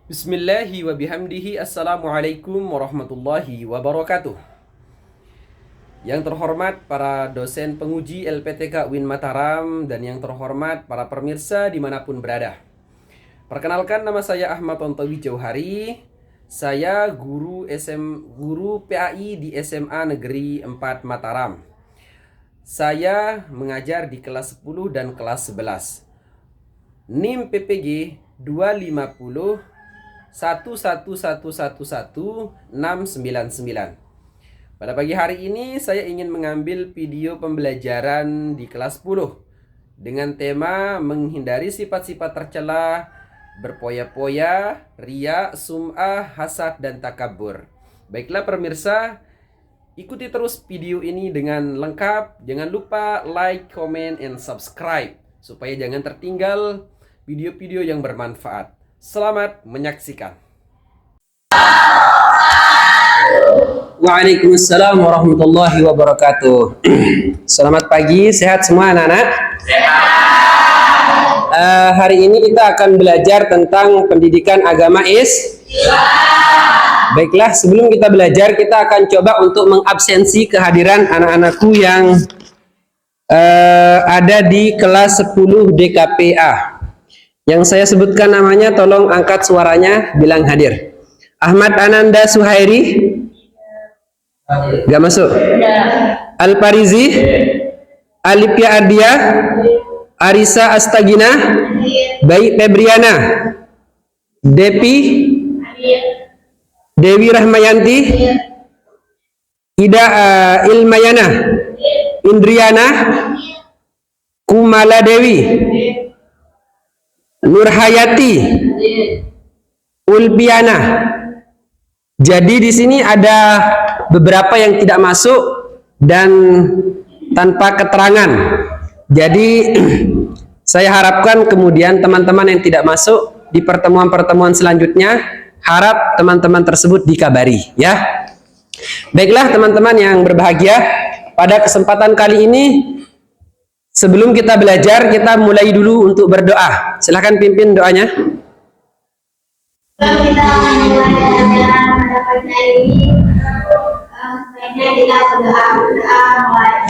Bismillahi wa bihamdihi. Assalamualaikum warahmatullahi wabarakatuh. Yang terhormat para dosen penguji LPTK UIN Mataram dan yang terhormat para pemirsa dimanapun berada. Perkenalkan, nama saya Ahmad Tontowi Jauhari. Saya guru PAI di SMA Negeri 4 Mataram. Saya mengajar di kelas 10 dan kelas 11. NIM PPG 250 11111 699. Pada pagi hari ini saya ingin mengambil video pembelajaran di kelas 10 dengan tema menghindari sifat-sifat tercela, berpoya-poya, riya, sum'ah, hasad, dan takabur. Baiklah pemirsa, ikuti terus video ini dengan lengkap. Jangan lupa like, comment, and subscribe supaya jangan tertinggal video-video yang bermanfaat. Selamat menyaksikan. Waalaikumsalam warahmatullahi wabarakatuh. Selamat pagi, sehat semua anak-anak? Hari ini kita akan belajar tentang pendidikan agama Islam. Baiklah, sebelum kita belajar, kita akan coba untuk mengabsensi kehadiran anak-anakku yang ada di kelas 10 DKPA. Yang saya sebutkan namanya, tolong angkat suaranya, bilang hadir. Ahmad Ananda Suhairi? Gak masuk? Al-Parizi? Alipia Ardia? Arisa Astagina? Baik Febriana? Depi? Dewi Rahmayanti? Ida Ilmayana? Indriana? Kumala Dewi? Nurhayati? Ulpiana? Jadi di sini ada beberapa yang tidak masuk dan tanpa keterangan. Jadi saya harapkan kemudian teman-teman yang tidak masuk di pertemuan-pertemuan selanjutnya, harap teman-teman tersebut dikabari, ya. Baiklah teman-teman yang berbahagia, pada kesempatan kali ini sebelum kita belajar, kita mulai dulu untuk berdoa. Silahkan pimpin doanya. Kalau kita mendapat ini, sebaiknya kita berdoa mulai.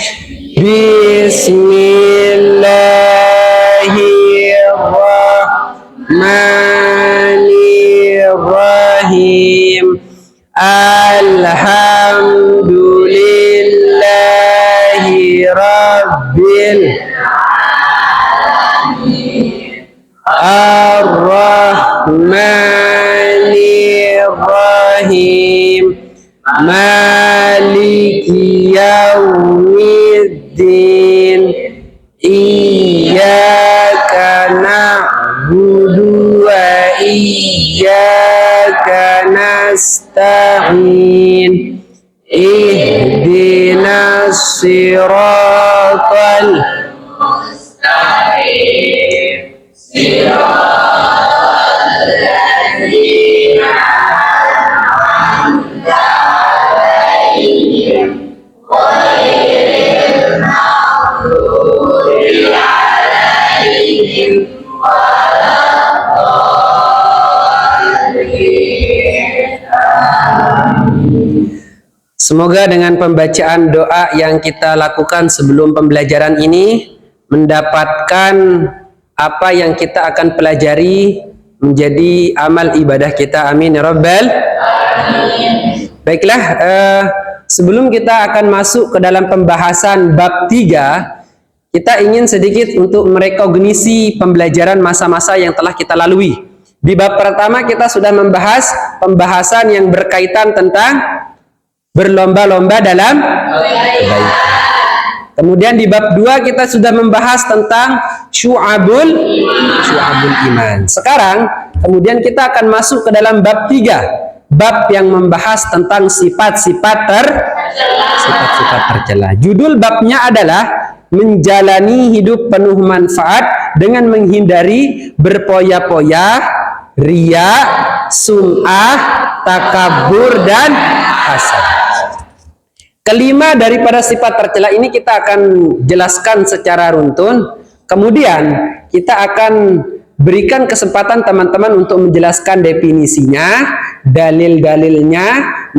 Bismillahirrahmanirrahim. Alhamdulillahi rabbil Ar-Rahmanir-Rahim. Maliki yaumiddin. Iyyaka na'budu wa iyyaka nasta'in. Ihdinas siratal mustaqim. Semoga dengan pembacaan doa yang kita lakukan sebelum pembelajaran ini mendapatkan apa yang kita akan pelajari menjadi amal ibadah kita. Amin ya rabbal alamin. Baiklah, sebelum kita akan masuk ke dalam pembahasan bab 3, kita ingin sedikit untuk merekognisi pembelajaran masa-masa yang telah kita lalui. Di bab pertama kita sudah membahas pembahasan yang berkaitan tentang berlomba-lomba dalam kebaikan. Kemudian di bab 2 kita sudah membahas tentang syu'abul iman. Sekarang kemudian kita akan masuk ke dalam bab 3, bab yang membahas tentang sifat-sifat tercela. Judul babnya adalah menjalani hidup penuh manfaat dengan menghindari berpoya-poya, riya, sum'ah, takabur, dan hasad. Kelima daripada sifat tercela ini kita akan jelaskan secara runtun. Kemudian kita akan berikan kesempatan teman-teman untuk menjelaskan definisinya, dalil-dalilnya,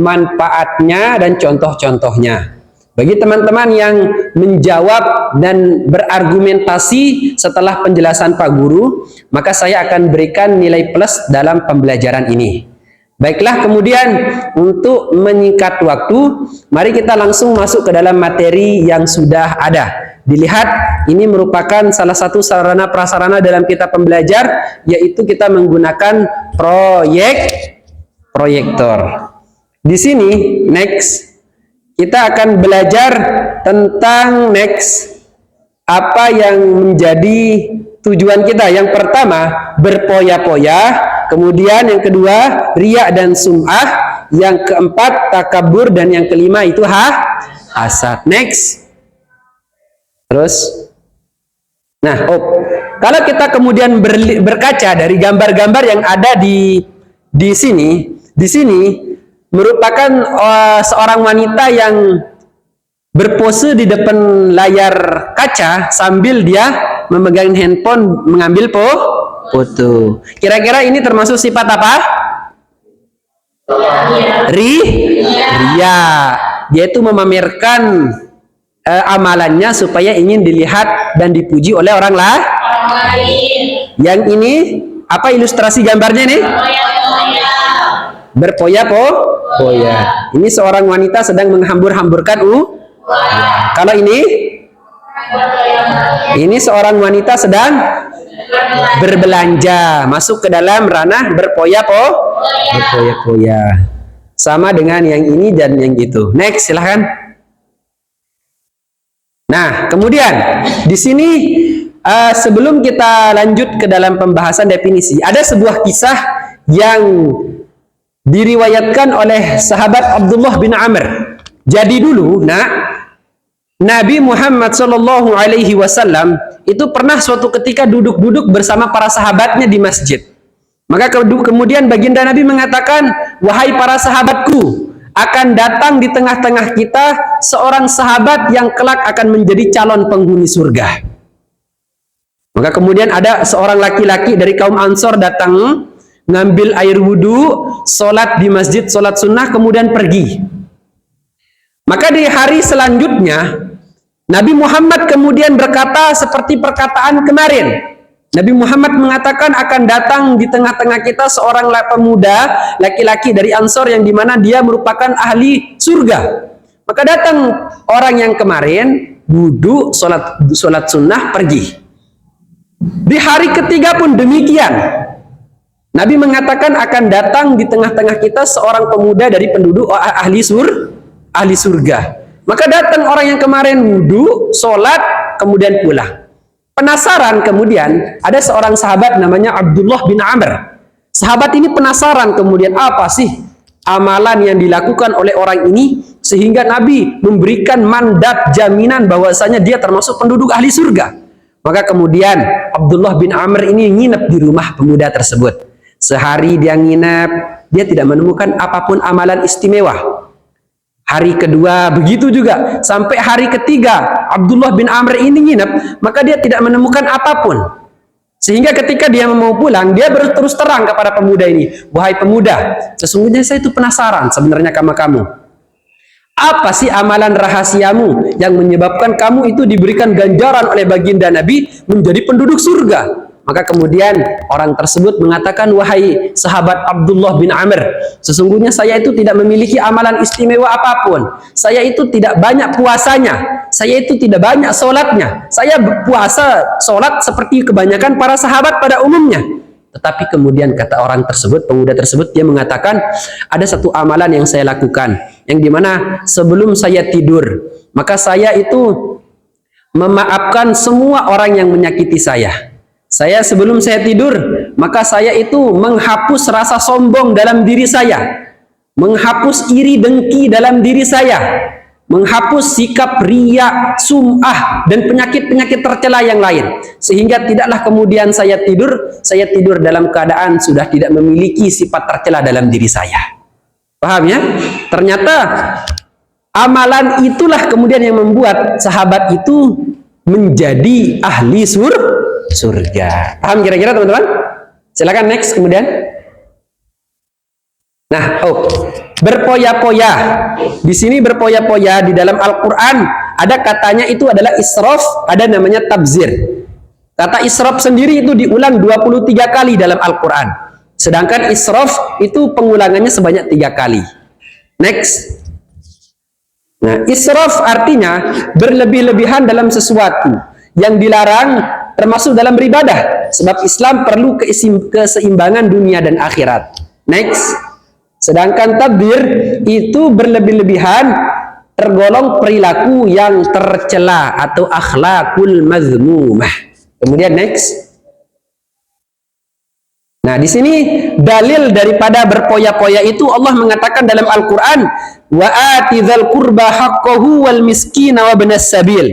manfaatnya, dan contoh-contohnya. Bagi teman-teman yang menjawab dan berargumentasi setelah penjelasan Pak Guru, maka saya akan berikan nilai plus dalam pembelajaran ini. Baiklah, kemudian untuk menyingkat waktu, mari kita langsung masuk ke dalam materi yang sudah ada. Dilihat, ini merupakan salah satu sarana prasarana dalam kita pembelajar, yaitu kita menggunakan proyektor. Di sini, next, kita akan belajar tentang apa yang menjadi tujuan kita. Yang pertama, berpoya-poya. Kemudian yang kedua, riya dan sum'ah. Yang keempat, takabur. Dan yang kelima itu hasad. Next. Terus. Nah, kalau kita kemudian berkaca dari gambar-gambar yang ada di sini merupakan seorang wanita yang berpose di depan layar kaca sambil dia memegang handphone mengambil foto. Kira-kira ini termasuk sifat apa? Riya. Dia itu memamerkan amalannya supaya ingin dilihat dan dipuji oleh orang lain. Yang ini apa ilustrasi gambarnya nih? Berpoya-poya. Ini seorang wanita sedang menghambur-hamburkan Kalau ini seorang wanita sedang berbelanja, masuk ke dalam ranah berpoya-poya. Sama dengan yang ini dan yang itu. Next, silahkan. Nah, kemudian di sini sebelum kita lanjut ke dalam pembahasan definisi, ada sebuah kisah yang diriwayatkan oleh sahabat Abdullah bin Amr. Jadi dulu, Nabi Muhammad Shallallahu Alaihi Wasallam itu pernah suatu ketika duduk-duduk bersama para sahabatnya di masjid. Maka kemudian baginda Nabi mengatakan, wahai para sahabatku, akan datang di tengah-tengah kita seorang sahabat yang kelak akan menjadi calon penghuni surga. Maka kemudian ada seorang laki-laki dari kaum Ansor datang, ngambil air wudhu, sholat di masjid, sholat sunnah, kemudian pergi. Maka di hari selanjutnya, Nabi Muhammad kemudian berkata seperti perkataan kemarin. Nabi Muhammad mengatakan akan datang di tengah-tengah kita seorang pemuda, laki-laki dari Ansor yang dimana dia merupakan ahli surga. Maka datang orang yang kemarin, wudhu, sholat sunnah, pergi. Di hari ketiga pun demikian. Nabi mengatakan akan datang di tengah-tengah kita seorang pemuda dari penduduk ahli surga. Maka datang orang yang kemarin wudhu, sholat, kemudian pulang. Penasaran kemudian ada seorang sahabat namanya Abdullah bin Amr. Sahabat ini penasaran kemudian apa sih amalan yang dilakukan oleh orang ini sehingga Nabi memberikan mandat jaminan bahwasanya dia termasuk penduduk ahli surga. Maka kemudian Abdullah bin Amr ini nginep di rumah pemuda tersebut. Sehari dia nginep, dia tidak menemukan apapun amalan istimewa. Hari kedua begitu juga, sampai hari ketiga Abdullah bin Amr ini nginep, maka dia tidak menemukan apapun. Sehingga ketika dia mau pulang, dia berterus terang kepada pemuda ini, wahai pemuda, sesungguhnya saya itu penasaran sebenarnya sama kamu. Apa sih amalan rahasiamu yang menyebabkan kamu itu diberikan ganjaran oleh baginda Nabi menjadi penduduk surga? Maka kemudian orang tersebut mengatakan, wahai sahabat Abdullah bin Amr, sesungguhnya saya itu tidak memiliki amalan istimewa apapun. Saya itu tidak banyak puasanya. Saya itu tidak banyak sholatnya. Saya puasa, sholat seperti kebanyakan para sahabat pada umumnya. Tetapi kemudian kata orang tersebut, pemuda tersebut, dia mengatakan, ada satu amalan yang saya lakukan. Yang dimana sebelum saya tidur, maka saya itu memaafkan semua orang yang menyakiti saya. Saya sebelum saya tidur, maka saya itu menghapus rasa sombong dalam diri saya, menghapus iri dengki dalam diri saya, menghapus sikap riya, sum'ah, dan penyakit-penyakit tercela yang lain. Sehingga tidaklah kemudian saya tidur dalam keadaan sudah tidak memiliki sifat tercela dalam diri saya. Paham ya? Ternyata amalan itulah kemudian yang membuat sahabat itu menjadi ahli surga. Paham kira-kira teman-teman? Silakan next kemudian. Nah, berpoya-poya. Di sini berpoya-poya di dalam Al-Qur'an ada katanya itu adalah israf, ada namanya tabzir. Kata israf sendiri itu diulang 23 kali dalam Al-Qur'an. Sedangkan israf itu pengulangannya sebanyak 3 kali. Next. Nah, israf artinya berlebih-lebihan dalam sesuatu yang dilarang, termasuk dalam beribadah. Sebab Islam perlu keseimbangan dunia dan akhirat. Next. Sedangkan tabdir itu berlebih-lebihan, tergolong perilaku yang tercela atau akhlakul mazmumah. Kemudian next. Nah, di sini dalil daripada berpoya-poya itu Allah mengatakan dalam Al-Qur'an, wa atizal qurba haqqahu wal miskina wa ibnas sabil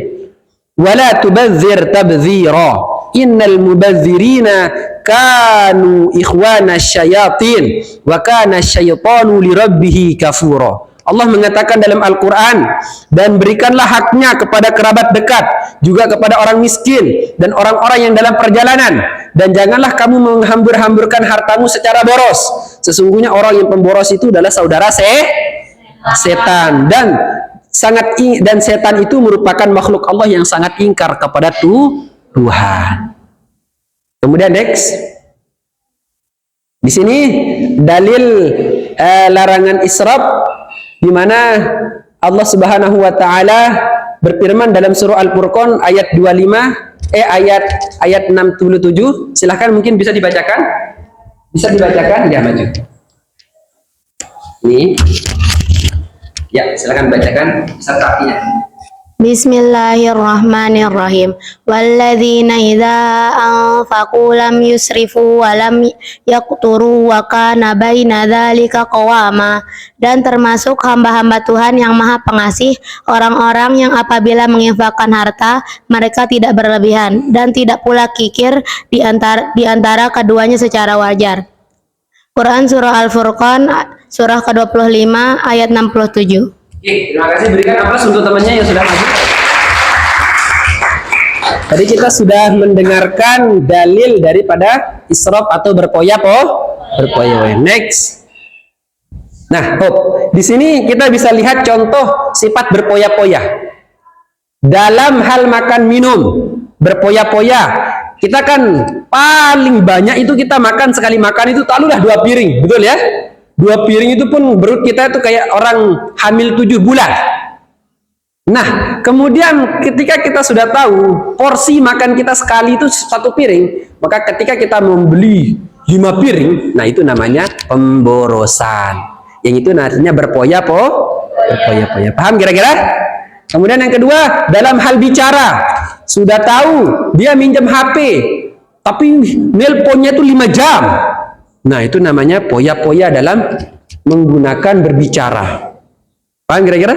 wa la tubadzir tabdzira innal mubadzirina kanu ikhwana syayatin wa kana syaitanu lirabbih kafura. Allah mengatakan dalam Al-Quran, dan berikanlah haknya kepada kerabat dekat, juga kepada orang miskin dan orang-orang yang dalam perjalanan, dan janganlah kamu menghambur-hamburkan hartamu secara boros. Sesungguhnya orang yang pemboros itu adalah saudara setan, dan setan itu merupakan makhluk Allah yang sangat ingkar kepada Tuhan. Kemudian next. Di sini dalil larangan israf, di mana Allah Subhanahu wa taala berfirman dalam surah Al-Furqan ayat 25 ayat 67. Silahkan mungkin bisa dibacakan. Bisa dibacakan, ya maju. Nih. Ya, silakan bacakan serta artinya. Bismillahirrahmanirrahim. Walladzina idza anfaqu lam yusrifu wa lam yaqturu wa kana baina dzalika qawama. Dan termasuk hamba-hamba Tuhan yang Maha Pengasih, orang-orang yang apabila menginfakkan harta, mereka tidak berlebihan dan tidak pula kikir di antara keduanya secara wajar. Quran surah Al-Furqan surah ke-25 ayat 67. Oke, terima kasih. Berikan aplaus untuk temannya yang sudah maju. Tadi kita sudah mendengarkan dalil daripada israf atau berpoya-poya. Next. Nah, di sini kita bisa lihat contoh sifat berpoya-poya. Dalam hal makan minum, berpoya-poya. Kita kan paling banyak itu kita makan, sekali makan itu taruhlah 2 piring, betul ya? 2 piring itu pun perut kita itu kayak orang hamil 7 bulan. Nah, kemudian ketika kita sudah tahu porsi makan kita sekali itu 1 piring, maka ketika kita membeli 5 piring, nah itu namanya pemborosan. Yang itu artinya berpoya-poya. Paham kira-kira? Kemudian yang kedua, dalam hal bicara, sudah tahu dia minjem HP, tapi nelponnya itu 5 jam. Nah, itu namanya poya-poya dalam menggunakan berbicara. Paham kira-kira?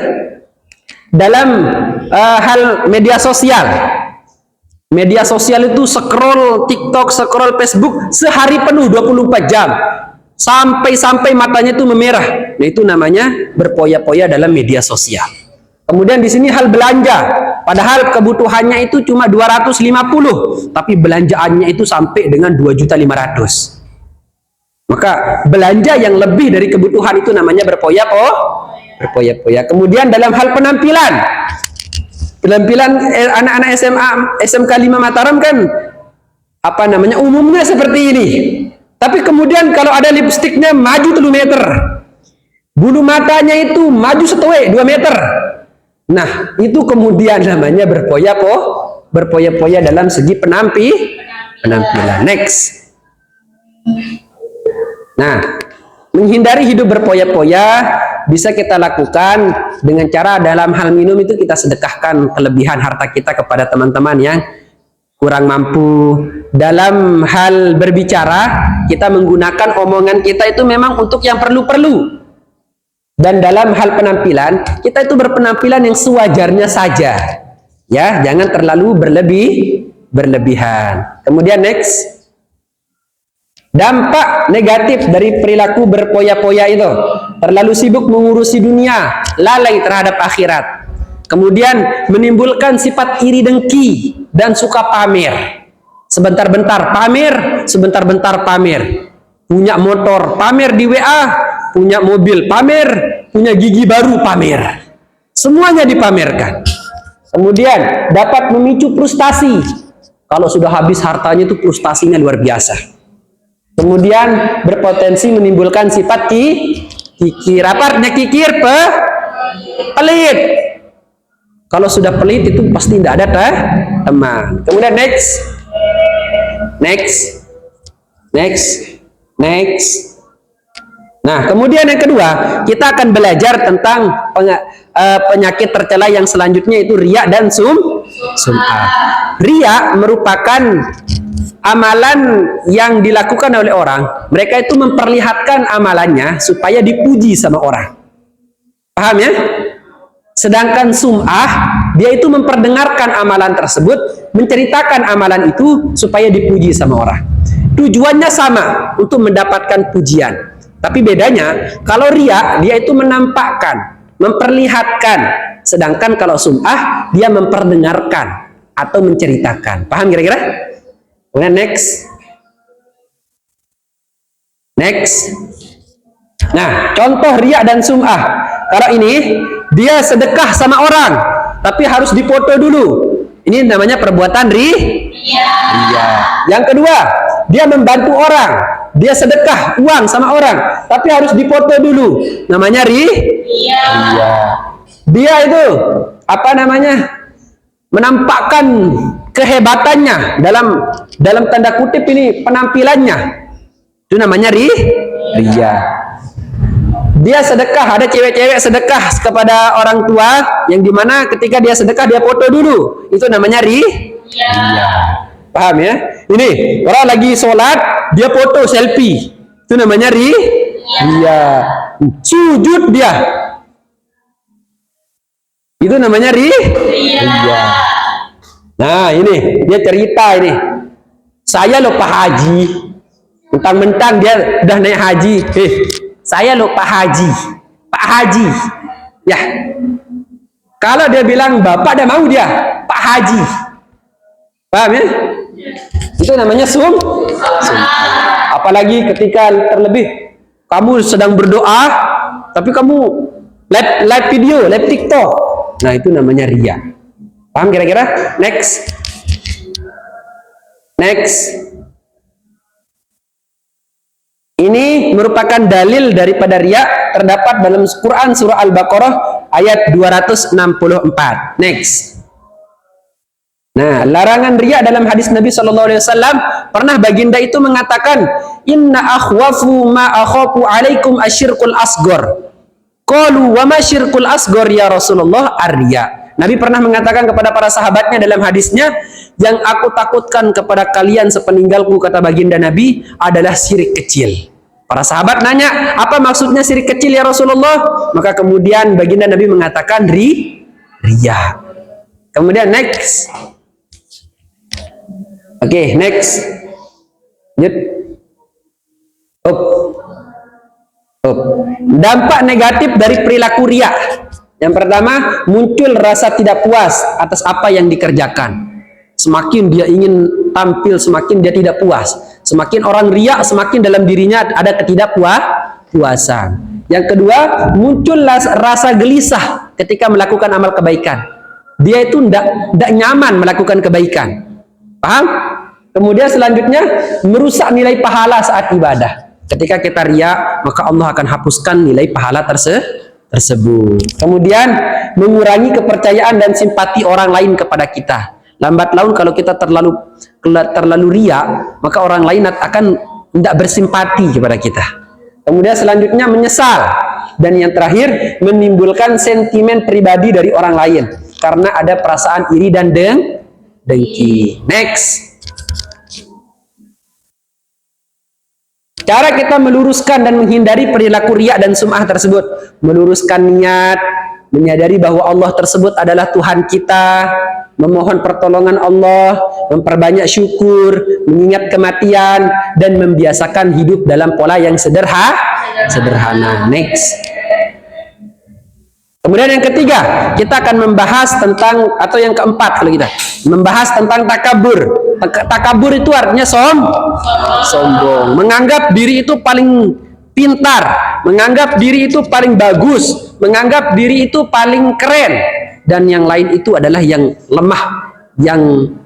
Dalam hal media sosial. Media sosial itu scroll TikTok, scroll Facebook sehari penuh 24 jam. Sampai matanya itu memerah. Nah, itu namanya berpoya-poya dalam media sosial. Kemudian di sini hal belanja. Padahal kebutuhannya itu cuma 250, tapi belanjaannya itu sampai dengan 2.500.000. Maka belanja yang lebih dari kebutuhan itu namanya berpoya-poya. Kemudian dalam hal penampilan anak-anak SMK 5 Mataram kan umumnya seperti ini. Tapi kemudian kalau ada lipstiknya maju 3 meter, bulu matanya itu maju 2 meter. Nah, itu kemudian namanya berpoya-poya dalam segi penampilan. Next. Nah, menghindari hidup berpoya-poya bisa kita lakukan dengan cara dalam hal minum itu kita sedekahkan kelebihan harta kita kepada teman-teman yang kurang mampu. Dalam hal berbicara, kita menggunakan omongan kita itu memang untuk yang perlu-perlu. Dan dalam hal penampilan, kita itu berpenampilan yang sewajarnya saja. Ya, jangan terlalu berlebihan. Kemudian next. Dampak negatif dari perilaku berpoya-poya itu, terlalu sibuk mengurusi dunia, lalai terhadap akhirat. Kemudian menimbulkan sifat iri dengki dan suka pamer. Sebentar-bentar pamer, sebentar-bentar pamer. Punya motor, pamer di WA. Punya mobil, pamer. Punya gigi baru, pamer. Semuanya dipamerkan. Kemudian dapat memicu frustasi. Kalau sudah habis hartanya itu frustasinya luar biasa. Kemudian berpotensi menimbulkan sifat kikir. Apa artinya kikir? Pelit. Kalau sudah pelit itu pasti tidak ada teman. Kemudian next. Nah, kemudian yang kedua, kita akan belajar tentang penyakit tercela yang selanjutnya, itu riya dan sum'ah. Riya merupakan amalan yang dilakukan oleh orang. Mereka itu memperlihatkan amalannya supaya dipuji sama orang. Paham ya? Sedangkan sum'ah, dia itu memperdengarkan amalan tersebut, menceritakan amalan itu supaya dipuji sama orang. Tujuannya sama, untuk mendapatkan pujian. Tapi bedanya, kalau riya, dia itu menampakkan, memperlihatkan. Sedangkan kalau sum'ah, dia memperdengarkan atau menceritakan. Paham kira-kira? Kemudian next. Nah, contoh riya dan sum'ah. Kalau ini, dia sedekah sama orang, tapi harus dipoto dulu. Ini namanya perbuatan riya. Yang kedua, dia membantu orang, dia sedekah uang sama orang, tapi harus dipoto dulu. Namanya riya. Dia itu apa namanya? Menampakkan kehebatannya dalam tanda kutip ini, penampilannya. Itu namanya riya. Dia sedekah, ada cewek-cewek sedekah kepada orang tua, yang dimana ketika dia sedekah dia foto dulu. Itu namanya riya. Paham ya? Ini orang lagi sholat, dia foto selfie. Itu namanya riya. Sujud dia. Itu namanya riya. Nah, ini dia cerita ini. Saya loh Pak Haji. Mentang-mentang dia udah naik haji. Saya loh Pak Haji. Ya. Kalau dia bilang Bapak, dia mau dia Pak Haji. Paham ya? Itu namanya sum'ah. Apalagi ketika terlebih kamu sedang berdoa, tapi kamu live video, live TikTok. Nah, itu namanya riya. Paham kira-kira? Next. Ini merupakan dalil daripada riya, terdapat dalam Quran surah Al-Baqarah ayat 264. Next. Nah, larangan riya dalam hadis Nabi SAW, pernah baginda itu mengatakan, "Inna akhwafu ma akhafu alaikum asyirkul asgor." Qalu wa ma syirkul asgor ya Rasulullah? Ar-riya. Nabi pernah mengatakan kepada para sahabatnya dalam hadisnya, yang aku takutkan kepada kalian sepeninggalku, kata baginda Nabi, adalah syirik kecil. Para sahabat nanya, apa maksudnya syirik kecil ya Rasulullah? Maka kemudian baginda Nabi mengatakan riya. Kemudian next. Oke, next. Dampak negatif dari perilaku riya. Yang pertama, muncul rasa tidak puas atas apa yang dikerjakan. Semakin dia ingin tampil, semakin dia tidak puas. Semakin orang riya, semakin dalam dirinya ada ketidakpuasan. Yang kedua, muncul rasa gelisah ketika melakukan amal kebaikan. Dia itu tidak nyaman melakukan kebaikan. Paham? Kemudian selanjutnya, merusak nilai pahala saat ibadah. Ketika kita riya, maka Allah akan hapuskan nilai pahala tersebut. Kemudian mengurangi kepercayaan dan simpati orang lain kepada kita. Lambat laun kalau kita terlalu riya, maka orang lain akan tidak bersimpati kepada kita. Kemudian selanjutnya menyesal, dan yang terakhir menimbulkan sentimen pribadi dari orang lain karena ada perasaan iri dan dengki. Next. Cara kita meluruskan dan menghindari perilaku riya dan sum'ah tersebut, meluruskan niat, menyadari bahwa Allah tersebut adalah Tuhan kita, memohon pertolongan Allah, memperbanyak syukur, mengingat kematian, dan membiasakan hidup dalam pola yang sederhana. Next. Kemudian yang ketiga, kita akan membahas tentang, atau yang keempat kalau kita membahas tentang takabur. Takabur itu artinya sombong, menganggap diri itu paling pintar, menganggap diri itu paling bagus, menganggap diri itu paling keren, dan yang lain itu adalah yang lemah, yang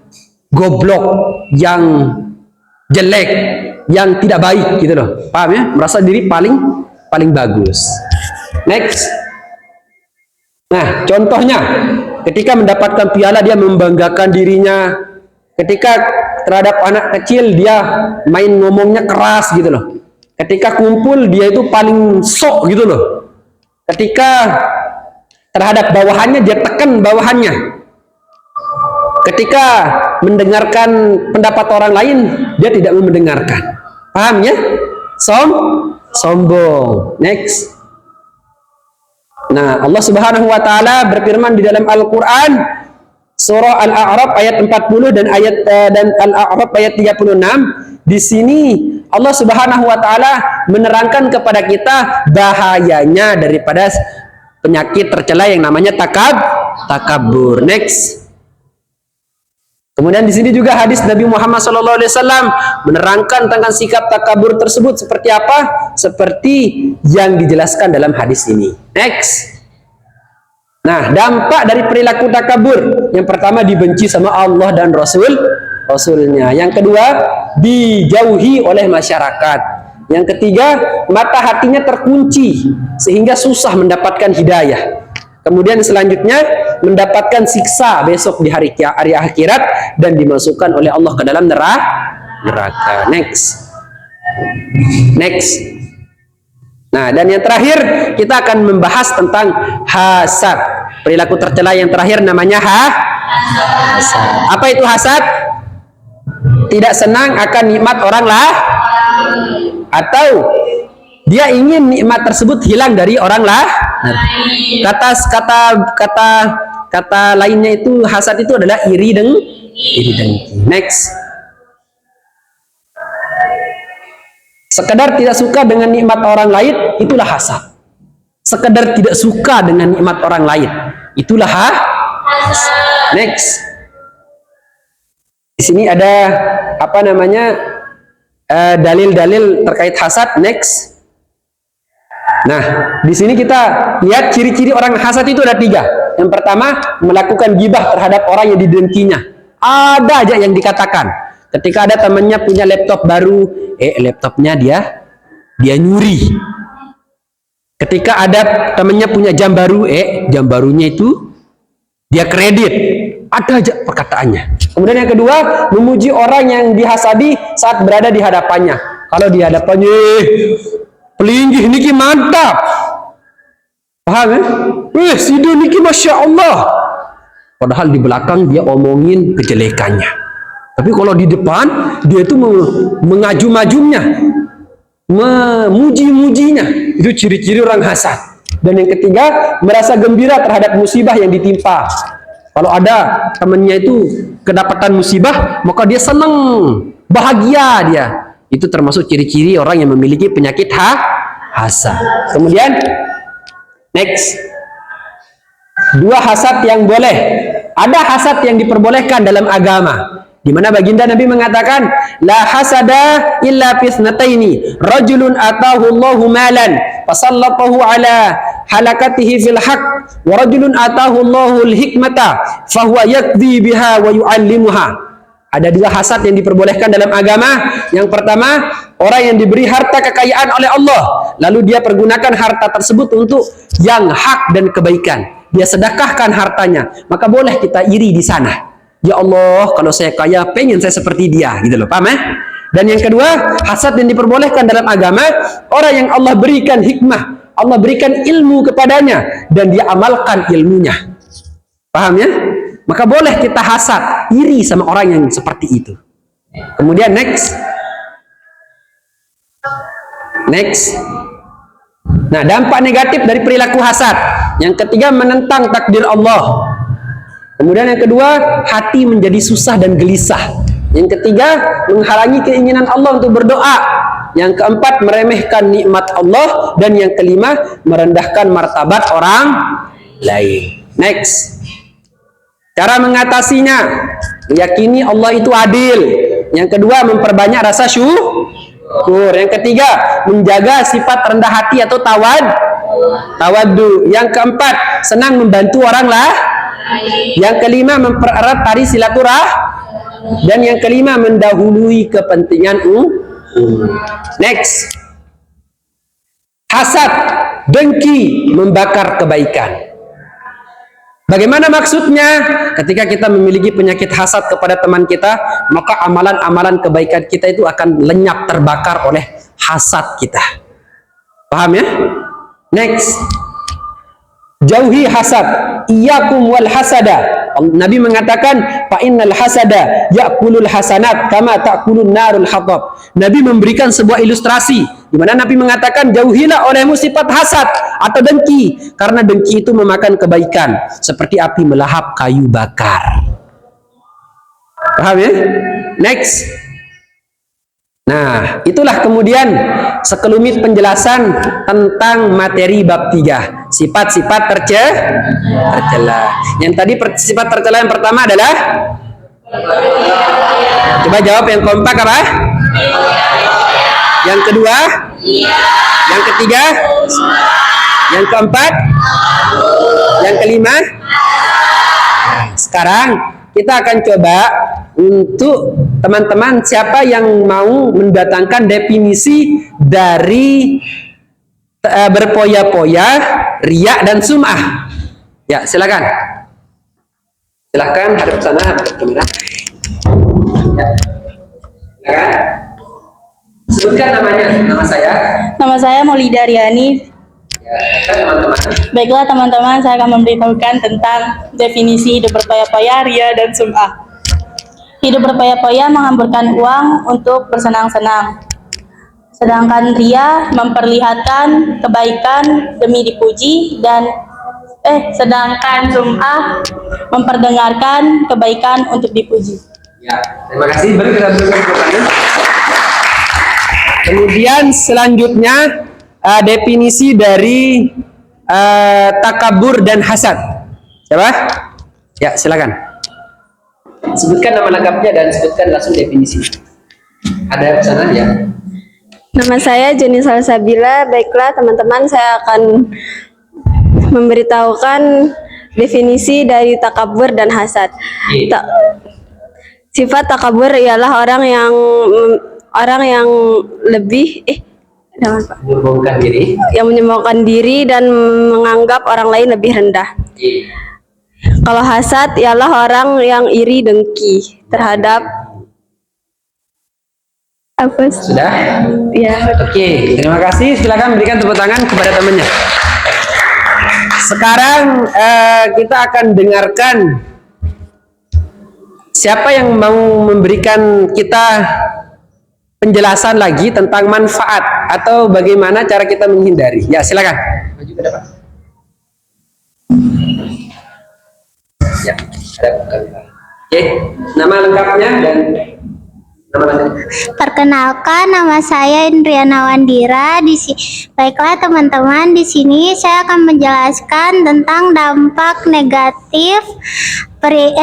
goblok, yang jelek, yang tidak baik gitu loh. Paham ya? Merasa diri paling bagus. Next. Nah, contohnya ketika mendapatkan piala dia membanggakan dirinya. Ketika terhadap anak kecil dia main ngomongnya keras gitu loh. Ketika kumpul dia itu paling sok gitu loh. Ketika terhadap bawahannya dia tekan bawahannya. Ketika mendengarkan pendapat orang lain dia tidak mau mendengarkan. Paham ya? Sombong. Next. Nah, Allah Subhanahu wa taala berfirman di dalam Al-Qur'an surah Al-A'raf ayat 40 dan Al-A'raf ayat 36. Di sini Allah Subhanahu wa taala menerangkan kepada kita bahayanya daripada penyakit tercela yang namanya takabur. Next. Kemudian di sini juga hadis Nabi Muhammad SAW menerangkan tentang sikap takabur tersebut seperti apa? Seperti yang dijelaskan dalam hadis ini. Next. Nah, dampak dari perilaku takabur, yang pertama dibenci sama Allah dan Rasulnya. Yang kedua, dijauhi oleh masyarakat. Yang ketiga, mata hatinya terkunci sehingga susah mendapatkan hidayah. Kemudian selanjutnya mendapatkan siksa besok di hari akhirat dan dimasukkan oleh Allah ke dalam neraka. Next. Nah, dan yang terakhir kita akan membahas tentang hasad. Perilaku tercela yang terakhir namanya hasad. Apa itu hasad? Tidak senang akan nikmat orang lain, atau dia ingin nikmat tersebut hilang dari orang lain. Kata lainnya itu hasad itu adalah iri dengki. Next. Sekedar tidak suka dengan nikmat orang lain, itulah hasad. Sekedar tidak suka dengan nikmat orang lain, itulah hasad. Next. Di sini ada apa namanya dalil-dalil terkait hasad. Next. Nah, di sini kita lihat ciri-ciri orang hasad itu ada 3. Yang pertama, melakukan gibah terhadap orang yang didengkinya. Ada aja yang dikatakan. Ketika ada temannya punya laptop baru, laptopnya dia nyuri. Ketika ada temannya punya jam baru, jam barunya itu dia kredit. Ada aja perkataannya. Kemudian yang kedua, memuji orang yang dihasadi saat berada di hadapannya. Kalau di hadapannya, pelinggih niki mantap. Paham ya? Sido niki Masya Allah. Padahal di belakang dia omongin kejelekannya. Tapi kalau di depan dia itu mengaju-majunya, memuji-mujinya. Itu ciri-ciri orang hasad. Dan yang ketiga, merasa gembira terhadap musibah yang ditimpa. Kalau ada temannya itu kedapatan musibah, maka dia senang, bahagia dia. Itu termasuk ciri-ciri orang yang memiliki penyakit hasad. Kemudian next. 2 hasad yang boleh. Ada hasad yang diperbolehkan dalam agama. Di mana baginda Nabi mengatakan, la hasada illa fisnataini, rajulun atahu Allahu malan fasallatahu ala halakatihi fil haqq, wa rajulun atahu Allahu al-hikmata fahuwa yakdhi biha wa yu'allimuha. Ada 2 hasad yang diperbolehkan dalam agama. Yang pertama, orang yang diberi harta kekayaan oleh Allah, lalu dia pergunakan harta tersebut untuk yang hak dan kebaikan. Dia sedekahkan hartanya, maka boleh kita iri di sana. Ya Allah, kalau saya kaya, pengen saya seperti dia, gitu loh, paham ya? Dan yang kedua, hasad yang diperbolehkan dalam agama, orang yang Allah berikan hikmah, Allah berikan ilmu kepadanya, dan dia amalkan ilmunya. Paham ya? Maka boleh kita hasad, iri sama orang yang seperti itu. Kemudian next. Nah, dampak negatif dari perilaku hasad. Yang ketiga, menentang takdir Allah. Kemudian yang kedua, hati menjadi susah dan gelisah. Yang ketiga, menghalangi keinginan Allah untuk berdoa. Yang keempat, meremehkan nikmat Allah. Dan yang kelima, merendahkan martabat orang lain. Next. Cara mengatasinya, meyakini Allah itu adil. Yang kedua, memperbanyak rasa syukur. Yang ketiga, menjaga sifat rendah hati atau tawaddu. Yang keempat, senang membantu orang lah. Yang kelima, mempererat tali silaturahmi. Dan yang kelima, mendahului kepentingan Next. Hasad, dengki, membakar kebaikan. Bagaimana maksudnya? Ketika kita memiliki penyakit hasad kepada teman kita, maka amalan-amalan kebaikan kita itu akan lenyap, terbakar oleh hasad kita. Paham ya? Next. Jauhi hasad. Iyyakum wal hasada. Nabi mengatakan, fa innal hasada ya'kulul hasanat kama ta'kulun narul hatab. Nabi memberikan sebuah ilustrasi di mana Nabi mengatakan, jauhilah olehmu sifat hasad atau dengki, karena dengki itu memakan kebaikan seperti api melahap kayu bakar. Paham ya? Next. Nah, itulah kemudian sekelumit penjelasan tentang materi bab 3, sifat-sifat tercela. Yang tadi sifat tercela yang pertama adalah, coba jawab yang kompak apa? Yang kedua? Yang ketiga? Yang keempat? Yang kelima? Nah, sekarang kita akan coba untuk teman-teman siapa yang mau mendatangkan definisi dari berpoya-poya, riya dan sum'ah. Ya, silakan. Silakan hadap sana, hadap kamera. Ya. Silakan. Sebutkan namanya, nama saya. Nama saya Maulida Riani. Ya, teman-teman. Baiklah teman-teman, saya akan memberitahukan tentang definisi hidup berpoya-poya, ria dan sum'ah. Hidup berpoya-poya menghamburkan uang untuk bersenang-senang. Sedangkan ria memperlihatkan kebaikan demi dipuji dan sedangkan sum'ah memperdengarkan kebaikan untuk dipuji. Ya, terima kasih. Baru kita berikan. Kemudian selanjutnya definisi dari takabur dan hasad. Siapa? Ya, silakan. Sebutkan nama lengkapnya dan sebutkan langsung definisi. Ada pesanan ya? Nama saya Joni Salsabila. Baiklah teman-teman, saya akan memberitahukan definisi dari takabur dan hasad. Sifat takabur ialah orang yang lebih menyombongkan diri. Yang menyombongkan diri dan menganggap orang lain lebih rendah. Kalau hasad ialah orang yang iri dengki terhadap apa? Sudah? Ya. Oke, terima kasih. Silakan berikan tepuk tangan kepada temannya. Sekarang kita akan dengarkan siapa yang mau memberikan kita penjelasan lagi tentang manfaat atau bagaimana cara kita menghindari. Ya, silakan. Maju ke depan. Ya, ada. Oke, nama lengkapnya dan nama lengkapnya. Perkenalkan, nama saya Indriana Wandira. Baiklah teman-teman, di sini saya akan menjelaskan tentang dampak negatif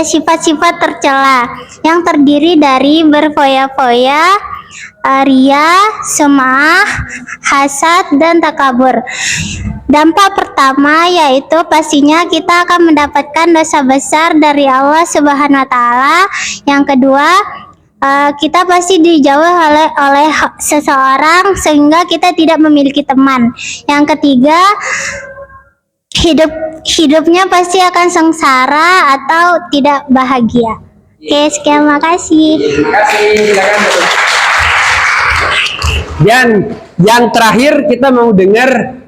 sifat-sifat tercela yang terdiri dari berfoya-foya, ria, sum'ah, hasad, dan takabur. Dampak pertama yaitu pastinya kita akan mendapatkan dosa besar dari Allah Subhanahu wa taala. Yang kedua, kita pasti dijauh oleh seseorang sehingga kita tidak memiliki teman. Yang ketiga, hidupnya pasti akan sengsara atau tidak bahagia. Oke, sekian, makasih. Terima kasih. Silakan. Dan yang terakhir kita mau dengar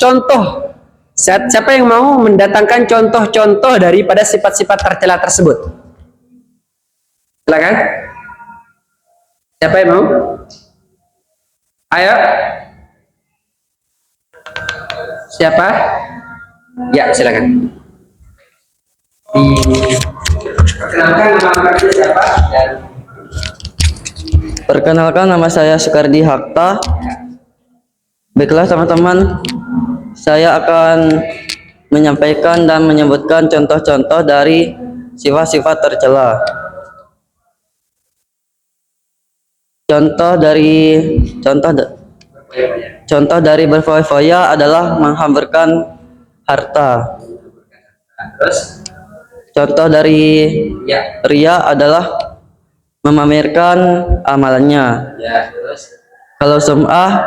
contoh. Siapa yang mau mendatangkan contoh-contoh daripada sifat-sifat tercela tersebut? Silakan. Siapa yang mau? Ayo. Siapa? Ya, silakan. Perkenalkan nama lengkapnya siapa? Dan perkenalkan, nama saya Sukardi Hakta. Baiklah teman-teman, saya akan menyampaikan dan menyebutkan contoh-contoh dari sifat-sifat tercela. Contoh dari berfoya-foya adalah menghamburkan harta. Contoh dari ria adalah memamerkan amalannya. Kalau sum'ah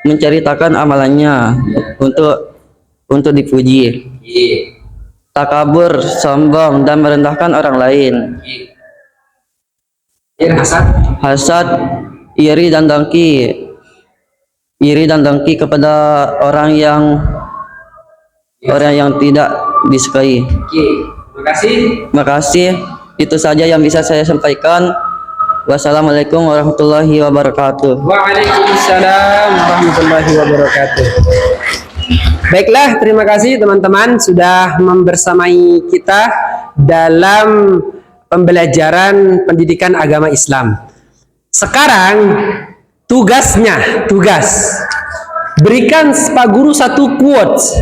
menceritakan amalannya untuk dipuji. Takabur, sombong dan merendahkan orang lain. Hasad, iri dan dengki kepada orang yang tidak disukai. Terima kasih. Itu saja yang bisa saya sampaikan. Wassalamualaikum warahmatullahi wabarakatuh. Waalaikumsalam warahmatullahi wabarakatuh. Baiklah, terima kasih teman-teman sudah membersamai kita dalam pembelajaran pendidikan agama Islam. Sekarang tugas berikan Pak Guru satu quotes,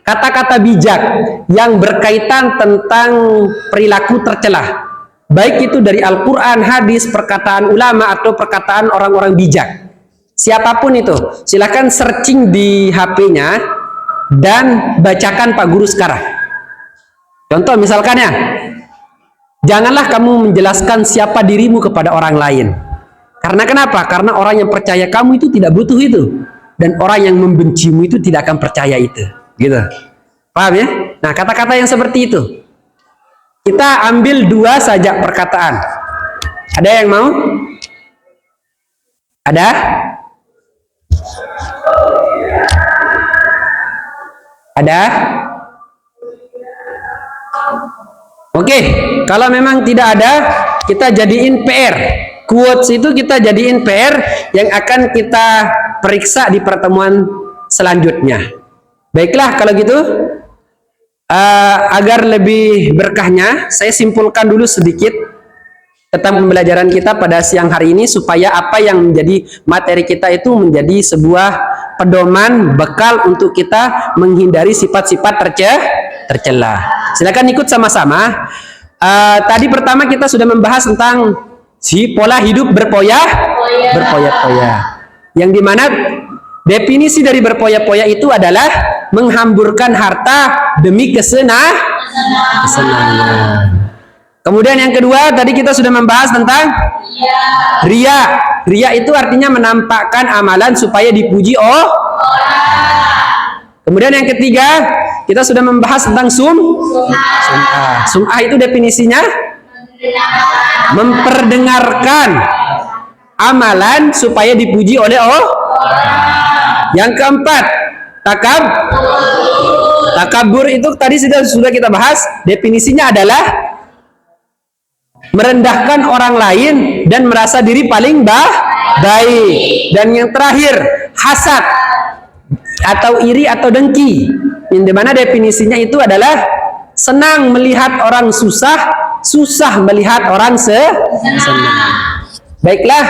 kata-kata bijak yang berkaitan tentang perilaku tercela. Baik itu dari Al-Quran, hadis, perkataan ulama atau perkataan orang-orang bijak. Siapapun itu, silakan searching di HP-nya dan bacakan Pak Guru sekarang. Contoh misalkan ya, janganlah kamu menjelaskan siapa dirimu kepada orang lain. Karena kenapa? Karena orang yang percaya kamu itu tidak butuh itu. Dan orang yang membencimu itu tidak akan percaya itu. Gitu. Paham ya? Nah, kata-kata yang seperti itu. Kita ambil 2 saja perkataan. Ada yang mau? Ada? Ada? Oke, kalau memang tidak ada, kita jadiin PR. Quotes itu kita jadiin PR yang akan kita periksa di pertemuan selanjutnya. Baiklah, kalau gitu, agar lebih berkahnya, saya simpulkan dulu sedikit tentang pembelajaran kita pada siang hari ini, supaya apa yang menjadi materi kita itu menjadi sebuah pedoman bekal untuk kita menghindari sifat-sifat tercela. Silakan ikut sama-sama. Tadi pertama kita sudah membahas tentang si pola hidup berpoya-poya. Yang dimana definisi dari berpoya-poya itu adalah menghamburkan harta demi kesenangan. Kemudian yang kedua, tadi kita sudah membahas tentang ria. Ria itu artinya menampakkan amalan supaya dipuji Kemudian yang ketiga, kita sudah membahas tentang sum'ah. Sum'ah itu definisinya memperdengarkan amalan supaya dipuji oleh Yang keempat, takabur itu tadi sudah kita bahas, definisinya adalah merendahkan orang lain dan merasa diri paling baik. Dan yang terakhir, hasad atau iri atau dengki, yang dimana definisinya itu adalah senang melihat orang susah melihat orang senang. Baiklah,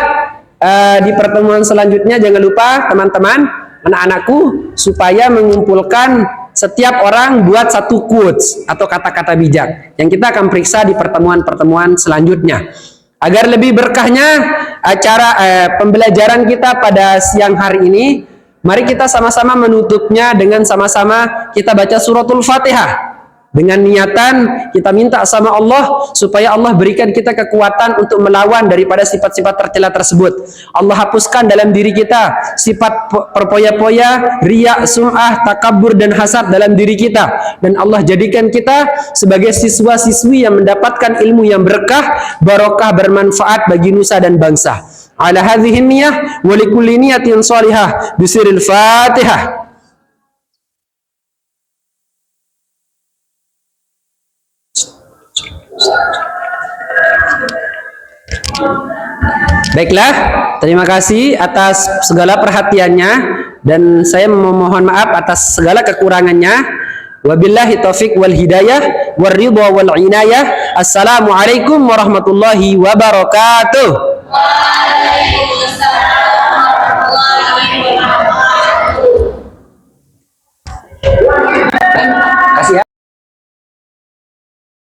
di pertemuan selanjutnya jangan lupa teman-teman, anak-anakku, supaya mengumpulkan setiap orang buat satu quotes atau kata-kata bijak yang kita akan periksa di pertemuan-pertemuan selanjutnya. Agar lebih berkahnya acara pembelajaran kita pada siang hari ini, mari kita sama-sama menutupnya dengan sama-sama kita baca suratul Fatihah. Dengan niatan kita minta sama Allah supaya Allah berikan kita kekuatan untuk melawan daripada sifat-sifat tercela tersebut. Allah hapuskan dalam diri kita sifat perpoya-poya, riya, sum'ah, takabur dan hasad dalam diri kita. Dan Allah jadikan kita sebagai siswa-siswi yang mendapatkan ilmu yang berkah, barokah, bermanfaat bagi nusa dan bangsa. Ala hadhihi niyyah wa likulli niyatin shalihah bisiril Fatihah. Baiklah, terima kasih atas segala perhatiannya dan saya memohon maaf atas segala kekurangannya. Wabillahi taufik wal hidayah war ridha wal inayah. Assalamualaikum warahmatullahi wabarakatuh. Waalaikumsalam warahmatullahi wabarakatuh.